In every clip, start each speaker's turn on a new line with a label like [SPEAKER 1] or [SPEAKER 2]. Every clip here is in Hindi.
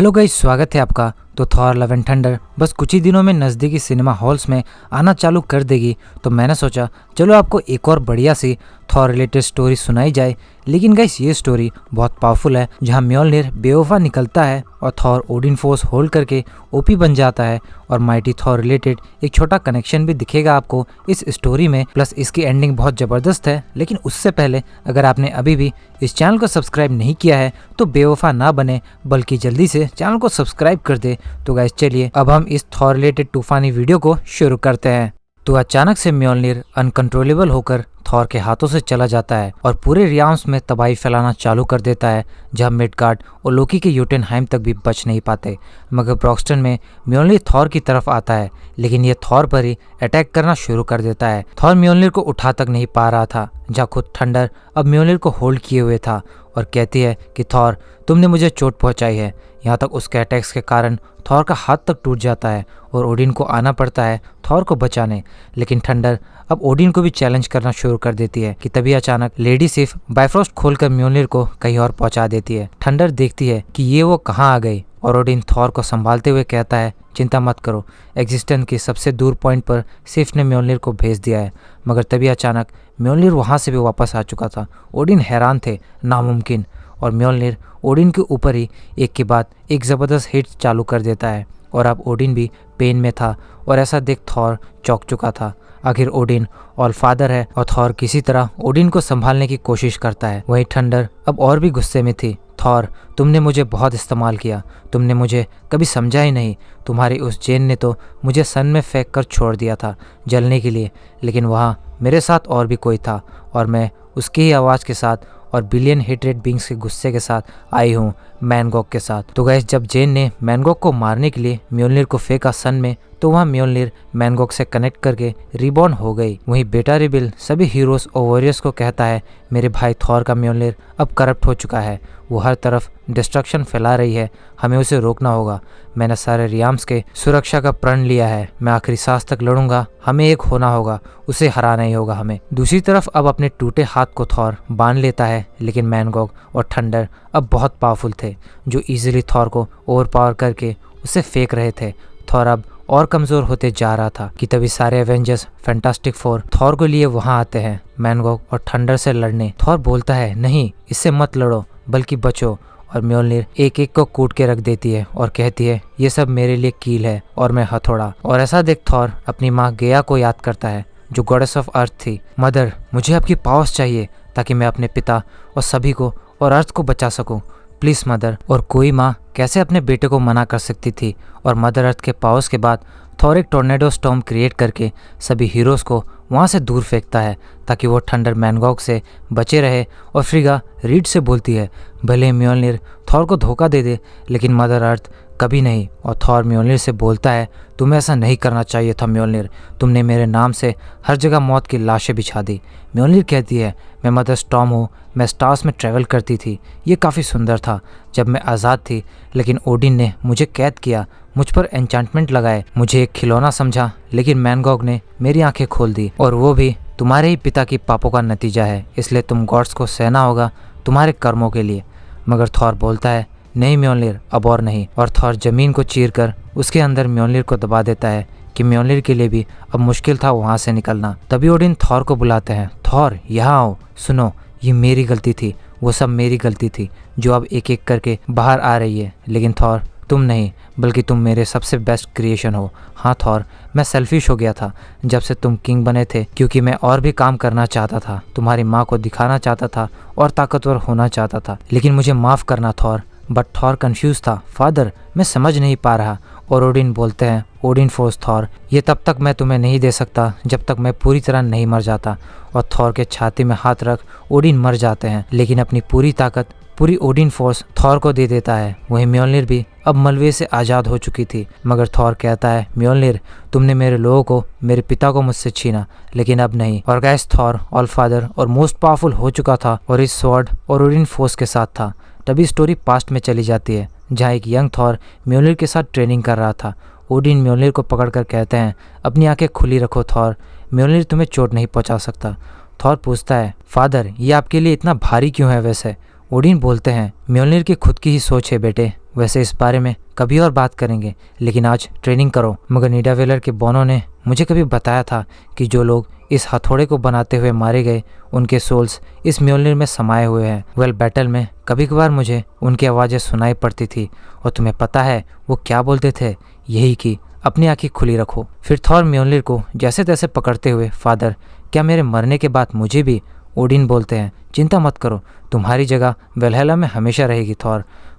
[SPEAKER 1] हेलो गाइस, स्वागत है आपका। तो थॉर लव एंड थंडर बस कुछ ही दिनों में नज़दीकी सिनेमा हॉल्स में आना चालू कर देगी, तो मैंने सोचा चलो आपको एक और बढ़िया सी थॉर रिलेटेड स्टोरी सुनाई जाए। लेकिन गाइस ये स्टोरी बहुत पावरफुल है, जहां म्योल्निर बेवफा निकलता है और थॉर ओडिन फोर्स होल्ड करके ओपी बन जाता है। और माइटी थॉर रिलेटेड एक छोटा कनेक्शन भी दिखेगा आपको इस स्टोरी में, प्लस इसकी एंडिंग बहुत ज़बरदस्त है। लेकिन उससे पहले अगर आपने अभी भी इस चैनल को सब्सक्राइब नहीं किया है तो बेवफा ना बने, बल्कि जल्दी से चैनल को सब्सक्राइब कर दे। तो गाइस चलिए अब हम इस थॉर रिलेटेड तूफानी वीडियो को शुरू करते हैं। तो अचानक से म्योल्निर अनकंट्रोलेबल होकर थॉर के हाथों से चला जाता है और पूरे रियाम्स में तबाही फैलाना चालू कर देता है, जहां मिडगार्ड और लोकी के यूटेनहाइम तक भी बच नहीं पाते। मगर ब्रॉक्सटन में म्योल्निर थॉर की तरफ आता है, लेकिन ये थॉर पर ही अटैक करना शुरू कर देता है। थॉर म्योल्निर को उठा तक नहीं पा रहा था, जहाँ खुद थंडर अब म्योल्निर को होल्ड किए हुए था और कहती है कि थॉर तुमने मुझे चोट पहुंचाई है। यहाँ तक उसके अटैक्स के कारण थॉर का हाथ तक टूट जाता है और ओडिन को आना पड़ता है थॉर को बचाने। लेकिन थंडर अब ओडिन को भी चैलेंज करना शुरू कर देती है कि तभी अचानक लेडी सिफ बाइफ्रोस्ट खोलकर म्योल्निर को कहीं और पहुंचा देती है। थंडर देखती है कि ये वो कहाँ आ गई और ओडिन थॉर को संभालते हुए कहता है चिंता मत करो, एग्जिस्टेंस के सबसे दूर पॉइंट पर सिफ ने म्योल्निर को भेज दिया है। मगर तभी अचानक म्योल्निर वहाँ से भी वापस आ चुका था। ओडिन हैरान थे, नामुमकिन। और म्योल्निर ओडिन के ऊपर ही एक के बाद एक ज़बरदस्त हिट चालू कर देता है और अब ओडिन भी पेन में था और ऐसा देख थॉर चौंक चुका था। आखिर ओडिन ऑल फादर है और थॉर किसी तरह ओडिन को संभालने की कोशिश करता है। वहीं थंडर अब और भी गुस्से में थी। थॉर तुमने मुझे बहुत इस्तेमाल किया, तुमने मुझे कभी समझा ही नहीं। तुम्हारी उस जेन ने तो मुझे सन में फेंक कर छोड़ दिया था जलने के लिए, लेकिन वहाँ मेरे साथ और भी कोई था और मैं उसकी ही आवाज़ के साथ और बिलियन हेट्रेड बींग्स के गुस्से के साथ आई हूँ मैनगॉग के साथ। तो गाइस जब जेन ने मैनगॉग को मारने के लिए म्योल्निर को फेंका सन में, तो वहाँ म्योल्निर मैनगॉग से कनेक्ट करके रिबॉर्न हो गई। वहीं बेटा रिबिल सभी हीरोज और वॉरियर्स को कहता है मेरे भाई थॉर का म्योल्निर अब करप्ट हो चुका है, वो हर तरफ डिस्ट्रक्शन फैला रही है, हमें उसे रोकना होगा। मैंने सारे रियाम्स के सुरक्षा का प्रण लिया है, मैं आखिरी सांस तक लड़ूंगा, हमें एक होना होगा, उसे हराना ही होगा हमें। दूसरी तरफ अब अपने टूटे हाथ को थॉर बांध लेता है, लेकिन मैनगॉग और थंडर अब बहुत पावरफुल थे, जो इजीली थॉर को ओवरपावर करके उसे फेंक रहे थे। थॉर अब और कमजोर होते जा रहा था कि तभी सारे एवेंजर्स फैंटास्टिक फोर थॉर को लिए वहां आते हैं मैनगॉग और थंडर से लड़ने। थॉर बोलता है नहीं, इससे मत लड़ो बल्कि बचो, और म्योल्निर एक एक को कूट के रख देती है और कहती है ये सब मेरे लिए कील है और मैं हथौड़ा। और ऐसा देख थॉर अपनी माँ गेया को याद करता है, जो गॉडेस ऑफ अर्थ थी। मदर मुझे आपकी पावर्स चाहिए ताकि मैं अपने पिता और सभी को और अर्थ को बचा सकूं, प्लीज मदर। और कोई माँ कैसे अपने बेटे को मना कर सकती थी। और मदर अर्थ के पावर्स के बाद थॉर एक टोर्नेडो स्टॉर्म क्रिएट करके सभी हीरोज को वहाँ से दूर फेंकता है ताकि वो थंडर मैनगॉग से बचे रहे। और फ्रिगा रीड से बोलती है भले म्योल्निर थॉर को धोखा दे दे, लेकिन मदर अर्थ कभी नहीं। और थॉर म्योल्निर से बोलता है तुम्हें ऐसा नहीं करना चाहिए था म्योल्निर, तुमने मेरे नाम से हर जगह मौत की लाशें बिछा दी। म्योल्निर कहती है मैं मदर स्टॉर्म हूँ, मैं स्टार्स में ट्रैवल करती थी, ये काफ़ी सुंदर था जब मैं आज़ाद थी, लेकिन ओडिन ने मुझे कैद किया, मुझ पर एन्चांटमेंट लगाए, मुझे एक खिलौना समझा, लेकिन मैनगॉग ने मेरी आंखें खोल दी और वो भी तुम्हारे ही पिता की पापों का नतीजा है, इसलिए तुम गॉड्स को सहना होगा तुम्हारे कर्मों के लिए। मगर थॉर बोलता है नहीं म्योल्निर, अब और नहीं। और थॉर जमीन को चीरकर उसके अंदर म्योल्निर को दबा देता है कि म्योल्निर के लिए भी अब मुश्किल था वहां से निकलना। तभी ओडिन थॉर को बुलाते हैं, थॉर यहाँ आओ, सुनो ये मेरी गलती थी, वो सब मेरी गलती थी जो अब एक एक करके बाहर आ रही है। लेकिन थॉर तुम नहीं, बल्कि तुम मेरे सबसे बेस्ट क्रिएशन हो। हाँ थॉर, मैं सेल्फिश हो गया था जब से तुम किंग बने थे, क्योंकि मैं और भी काम करना चाहता था, तुम्हारी माँ को दिखाना चाहता था और ताकतवर होना चाहता था। लेकिन मुझे माफ़ करना थॉर। बट थॉर कंफ्यूज था, फादर मैं समझ नहीं पा रहा। और ओडिन बोलते हैं ओडिन फोर्स थॉर, ये तब तक मैं तुम्हें नहीं दे सकता जब तक मैं पूरी तरह नहीं मर जाता। और थॉर के छाती में हाथ रख ओडिन मर जाते हैं, लेकिन अपनी पूरी ताकत पूरी ओडिन फोर्स थॉर को दे देता है। वहीं म्योल्निर भी अब मलबे से आज़ाद हो चुकी थी। मगर थॉर कहता है म्योल्निर तुमने मेरे लोगों को, मेरे पिता को मुझसे छीना, लेकिन अब नहीं। और गाइस थॉर ऑल फादर और मोस्ट पावरफुल हो चुका था और इस स्वॉर्ड और ओडिन फोर्स के साथ था। तभी स्टोरी पास्ट में चली जाती है, जहाँ एक यंग थॉर म्योल्निर के साथ ट्रेनिंग कर रहा था। ओडिन म्योल्निर को पकड़कर कहते हैं अपनी आंखें खुली रखो थॉर, म्योल्निर तुम्हें चोट नहीं पहुंचा सकता। थॉर पूछता है फादर ये आपके लिए इतना भारी क्यों है वैसे। ओडिन बोलते हैं म्योल्निर की खुद की ही सोच है बेटे, वैसे इस बारे में कभी और बात करेंगे, लेकिन आज ट्रेनिंग करो। मगर निडावेलर के बोनो ने मुझे कभी बताया था कि जो लोग इस हथौड़े को बनाते हुए मारे गए उनके सोल्स इस म्योल्निर में समाये हुए हैं। वेल, बैटल में कभी कभार मुझे उनकी आवाज़ें सुनाई पड़ती थी और तुम्हें पता है वो क्या बोलते थे? यही कि अपनी आंखें खुली रखो। फिर थॉर म्योल्निर को जैसे तैसे पकड़ते हुए, फादर, क्या मेरे मरने के बाद मुझे भी ओडिन बोलते हैं? चिंता मत करो, तुम्हारी जगह वेलहैला में हमेशा रहेगी।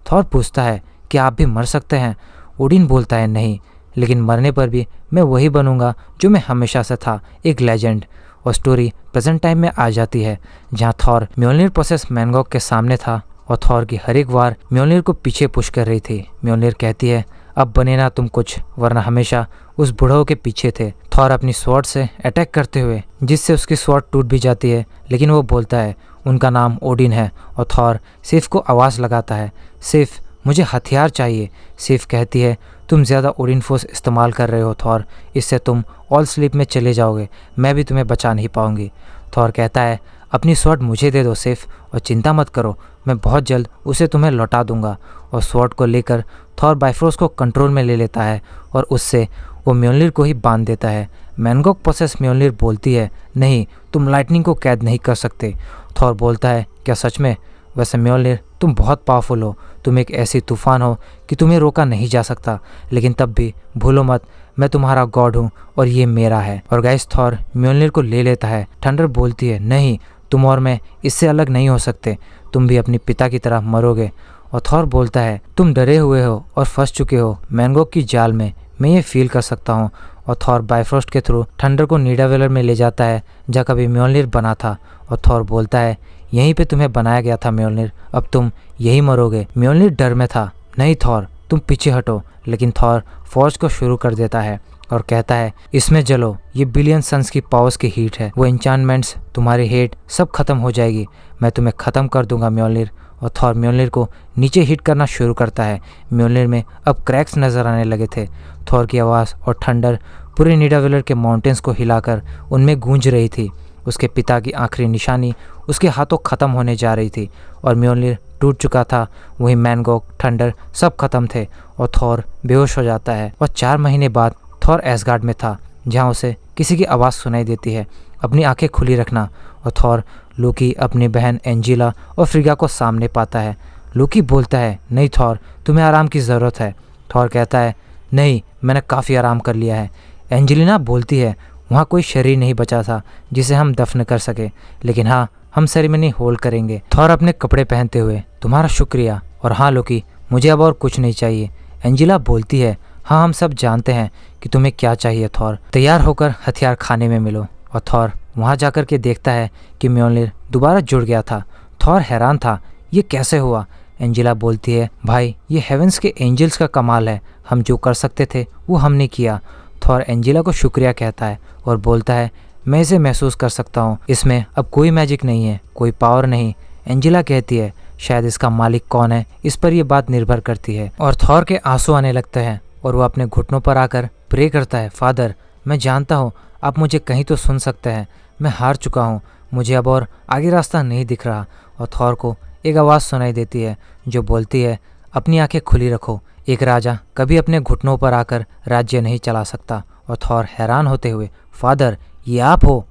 [SPEAKER 1] थॉर पूछता है कि आप भी मर सकते हैं? ओडिन बोलता है नहीं, लेकिन मरने पर भी मैं वही बनूंगा जो मैं हमेशा से था, एक लेजेंड। और स्टोरी प्रेजेंट टाइम में आ जाती है जहाँ थॉर म्योल्निर प्रोसेस मैनगॉग के सामने था और थॉर की हर एक वार म्योल्निर को पीछे पुश कर रही थी। म्योल्निर कहती है, अब बने ना तुम कुछ, वरना हमेशा उस बुढ़ऊ के पीछे थे। थॉर अपनी स्वॉर्ड से अटैक करते हुए, जिससे उसकी स्वॉर्ड टूट भी जाती है, लेकिन वो बोलता है उनका नाम ओडिन है। और थॉर सिफ को आवाज़ लगाता है, सिफ मुझे हथियार चाहिए। सिफ कहती है, तुम ज़्यादा ओडिन फोर्स इस्तेमाल कर रहे हो थॉर, इससे तुम ऑल स्लीप में चले जाओगे, मैं भी तुम्हें बचा नहीं पाऊंगी। थॉर कहता है, अपनी स्वॉर्ड मुझे दे दो सिफ, और चिंता मत करो, मैं बहुत जल्द उसे तुम्हें लौटा दूंगा। और स्वॉर्ड को लेकर थॉर बाइफ्रोस्ट को कंट्रोल में ले लेता है और उससे वो म्योल्निर को ही बांध देता है। मैनगॉग प्रोसेस म्योल्निर बोलती है, नहीं, तुम लाइटनिंग को कैद नहीं कर सकते। थॉर बोलता है, क्या सच में? वैसे म्योल्निर, तुम बहुत पावरफुल हो, तुम एक ऐसी तूफान हो कि तुम्हें रोका नहीं जा सकता, लेकिन तब भी भूलो मत, मैं तुम्हारा गॉड हूँ और ये मेरा है। और गाइस, थॉर म्योल्निर को ले लेता है। थंडर बोलती है, नहीं, तुम और मैं इससे अलग नहीं हो सकते, तुम भी अपने पिता की तरह मरोगे। और थॉर बोलता है, तुम डरे हुए हो और फंस चुके हो मैनगॉग की जाल में, मैं ये फील कर सकता हूँ। और थॉर बाइफ्रोस्ट के थ्रू थंडर को निडावेलर में ले जाता है जहाँ कभी म्योल्निर बना था। और थॉर बोलता है, यहीं पे तुम्हें बनाया गया था म्योल्निर, अब तुम यही मरोगे। म्योल्निर डर में था, नहीं थॉर, तुम पीछे हटो। लेकिन थॉर फॉर्ज को शुरू कर देता है और कहता है, इसमें जलो, ये बिलियन सन्स की पावर्स की हीट है, वो एन्चांटमेंट्स, तुम्हारी हेट सब खत्म हो जाएगी, मैं तुम्हें खत्म कर दूंगा म्योल्निर। और थॉर म्योल्निर को नीचे हिट करना शुरू करता है। म्योल्निर में अब क्रैक्स नजर आने लगे थे। थॉर की आवाज़ और थंडर पूरे निडावेलर के माउंटेन्स को हिलाकर उनमें गूंज रही थी। उसके पिता की आखिरी निशानी उसके हाथों ख़त्म होने जा रही थी और म्योल्निर टूट चुका था। वही मैनगॉग, थंडर सब खत्म थे और थॉर बेहोश हो जाता है। और 4 महीने बाद थॉर एसगार्ड में था, जहाँ उसे किसी की आवाज़ सुनाई देती है, अपनी आंखें खुली रखना। और थॉर लोकी, अपनी बहन एंजिला और फ्रिगा को सामने पाता है। लोकी बोलता है, नहीं थॉर, तुम्हें आराम की ज़रूरत है। थॉर कहता है, नहीं, मैंने काफ़ी आराम कर लिया है। एंजेलिना बोलती है, वहाँ कोई शरीर नहीं बचा था जिसे हम दफन कर सके, लेकिन हाँ, हम सेरेमनी होल्ड करेंगे। थॉर अपने कपड़े पहनते हुए, तुम्हारा शुक्रिया, और हाँ लोकी, मुझे अब और कुछ नहीं चाहिए। एंजिला बोलती है, हाँ, हम सब जानते हैं कि तुम्हें क्या चाहिए थॉर, तैयार होकर हथियार खाने में मिलो। और थॉर वहाँ जाकर के देखता है कि म्योल्निर दोबारा जुड़ गया था। थॉर हैरान था, ये कैसे हुआ? एंजिला बोलती है, भाई, ये हेवेंस के एंजल्स का कमाल है, हम जो कर सकते थे वो हमने किया। थॉर एंजिला को शुक्रिया कहता है और बोलता है, मैं इसे महसूस कर सकता हूँ, इसमें अब कोई मैजिक नहीं है, कोई पावर नहीं। एंजिला कहती है, शायद इसका मालिक कौन है इस पर यह बात निर्भर करती है। और थॉर के आंसू आने लगते हैं और वो अपने घुटनों पर आकर प्रे करता है, फादर, मैं जानता हूँ आप मुझे कहीं तो सुन सकते हैं, मैं हार चुका हूँ, मुझे अब और आगे रास्ता नहीं दिख रहा। और थॉर को एक आवाज़ सुनाई देती है जो बोलती है, अपनी आंखें खुली रखो, एक राजा कभी अपने घुटनों पर आकर राज्य नहीं चला सकता। और थॉर हैरान होते हुए, फादर, ये आप हो?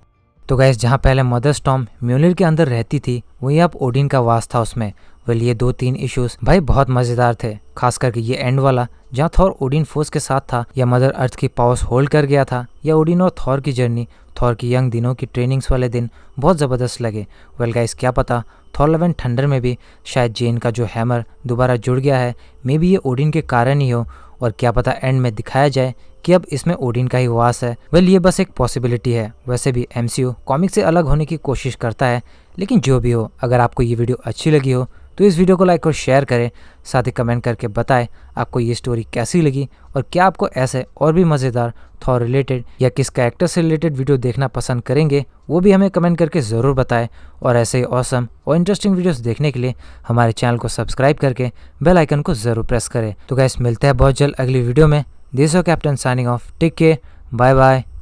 [SPEAKER 1] तो गाइस, जहाँ पहले मदर स्टॉर्म म्योल्निर के अंदर रहती थी, वहीं अब ओडिन का वास था उसमें। वेल, ये 2-3 इश्यूज भाई बहुत मज़ेदार थे, खास करके ये एंड वाला जहाँ थॉर ओडिन फोर्स के साथ था, या मदर अर्थ की पावर्स होल्ड कर गया था, या ओडिन और थॉर की जर्नी, थॉर की यंग दिनों की ट्रेनिंग्स वाले दिन बहुत ज़बरदस्त लगे। वेल गाइस, क्या पता थॉर लव एंड थंडर में भी शायद जेन का जो हैमर दोबारा जुड़ गया है, मे बी ये ओडिन के कारण ही हो, और क्या पता एंड में दिखाया जाए कि अब इसमें ओडिन का ही वास है। वेल, ये बस एक पॉसिबिलिटी है। वैसे भी एमसीयू कॉमिक से अलग होने की कोशिश करता है, लेकिन जो भी हो, अगर आपको ये वीडियो अच्छी लगी हो तो इस वीडियो को लाइक और शेयर करें, साथ ही कमेंट करके बताएं आपको ये स्टोरी कैसी लगी और क्या आपको ऐसे और भी मज़ेदार थॉर रिलेटेड या किस कैरेक्टर से रिलेटेड वीडियो देखना पसंद करेंगे, वो भी हमें कमेंट करके ज़रूर बताएं। और ऐसे ही ऑसम और इंटरेस्टिंग वीडियोस देखने के लिए हमारे चैनल को सब्सक्राइब करके बेल आइकन को ज़रूर प्रेस करें। तो गाइस, मिलते हैं बहुत जल्द अगली वीडियो में। This is captain signing off, take care, bye bye.